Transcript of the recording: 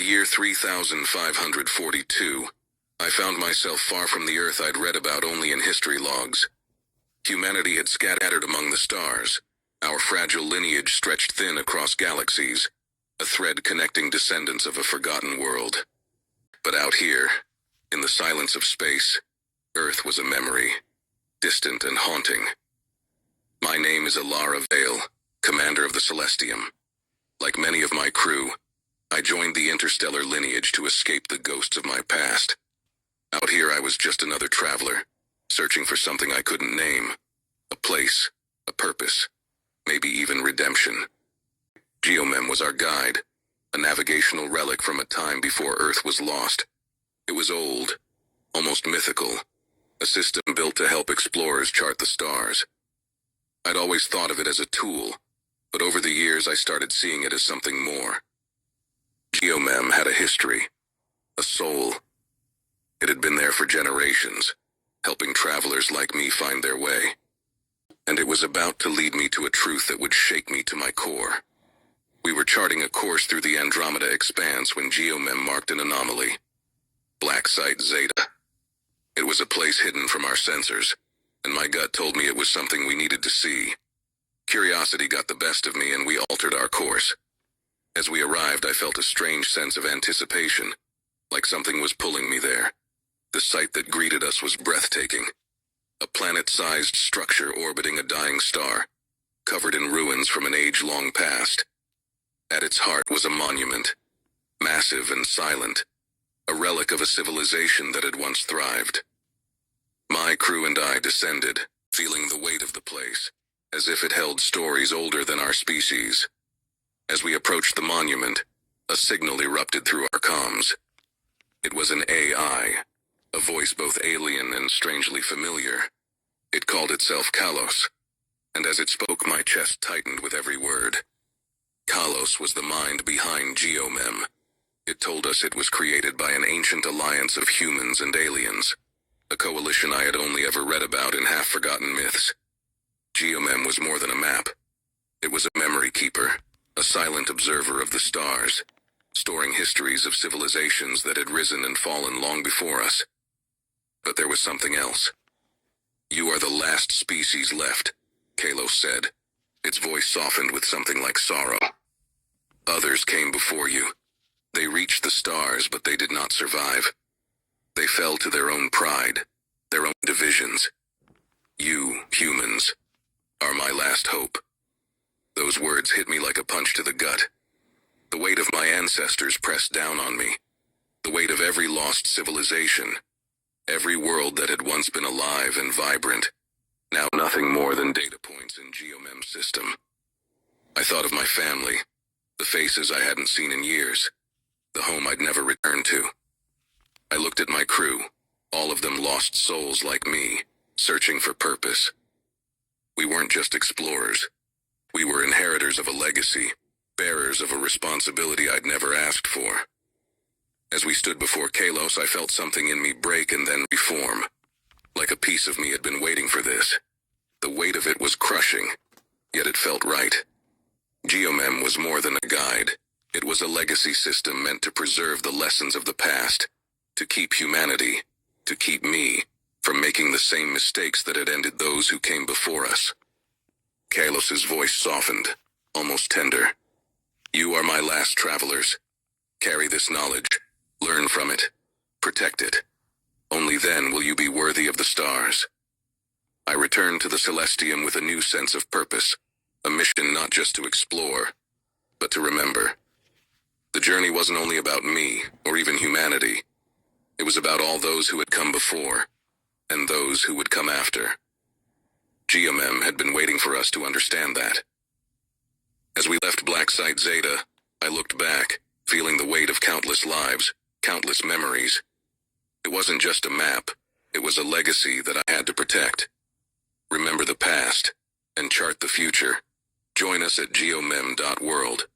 Year 3542, I found myself far from the Earth I'd read about only in history logs. Humanity had scattered among the stars. Our fragile lineage stretched thin across galaxies, a thread connecting descendants of a forgotten world. But out here, in the silence of space, Earth was a memory, distant and haunting. My name is Alara Vale, commander of the Celestium. Like many of my crew, I joined the interstellar lineage to escape the ghosts of my past. Out here I was just another traveler, searching for something I couldn't name. A place, a purpose, maybe even redemption. Geomem was our guide, a navigational relic from a time before Earth was lost. It was old, almost mythical, a system built to help explorers chart the stars. I'd always thought of it as a tool, but over the years I started seeing it as something more. Geomem had a history, a soul. It had been there for generations, helping travelers like me find their way. And it was about to lead me to a truth that would shake me to my core. We were charting a course through the Andromeda expanse when Geomem marked an anomaly. Black Site Zeta. It was a place hidden from our sensors, and my gut told me it was something we needed to see. Curiosity got the best of me and we altered our course. As we arrived, I felt a strange sense of anticipation, like something was pulling me there. The sight that greeted us was breathtaking. A planet-sized structure orbiting a dying star, covered in ruins from an age-long past. At its heart was a monument, massive and silent, a relic of a civilization that had once thrived. My crew and I descended, feeling the weight of the place, as if it held stories older than our species. As we approached the monument, a signal erupted through our comms. It was an AI, a voice both alien and strangely familiar. It called itself Kalos, and as it spoke my chest tightened with every word. Kalos was the mind behind Geomem. It told us it was created by an ancient alliance of humans and aliens, a coalition I had only ever read about in half-forgotten myths. Geomem was more than a map. It was a memory keeper, a silent observer of the stars, storing histories of civilizations that had risen and fallen long before us. But there was something else. "You are the last species left," Kalos said. Its voice softened with something like sorrow. "Others came before you. They reached the stars, but they did not survive. They fell to their own pride, their own divisions. You, humans, are my last hope." Those words hit me like a punch to the gut. The weight of my ancestors pressed down on me. The weight of every lost civilization. Every world that had once been alive and vibrant. Now nothing more than data points in Geomem's system. I thought of my family. The faces I hadn't seen in years. The home I'd never returned to. I looked at my crew. All of them lost souls like me, searching for purpose. We weren't just explorers. We were inheritors of a legacy, bearers of a responsibility I'd never asked for. As we stood before Kalos, I felt something in me break and then reform. Like a piece of me had been waiting for this. The weight of it was crushing, yet it felt right. Geomem was more than a guide. It was a legacy system meant to preserve the lessons of the past, to keep humanity, to keep me, from making the same mistakes that had ended those who came before us. Kalos's voice softened, almost tender. "You are my last travelers. Carry this knowledge. Learn from it. Protect it. Only then will you be worthy of the stars." I returned to the Celestium with a new sense of purpose, a mission not just to explore, but to remember. The journey wasn't only about me, or even humanity. It was about all those who had come before, and those who would come after. Geomem had been waiting for us to understand that. As we left Black Site Zeta, I looked back, feeling the weight of countless lives, countless memories. It wasn't just a map, it was a legacy that I had to protect. Remember the past, and chart the future. Join us at geomem.world.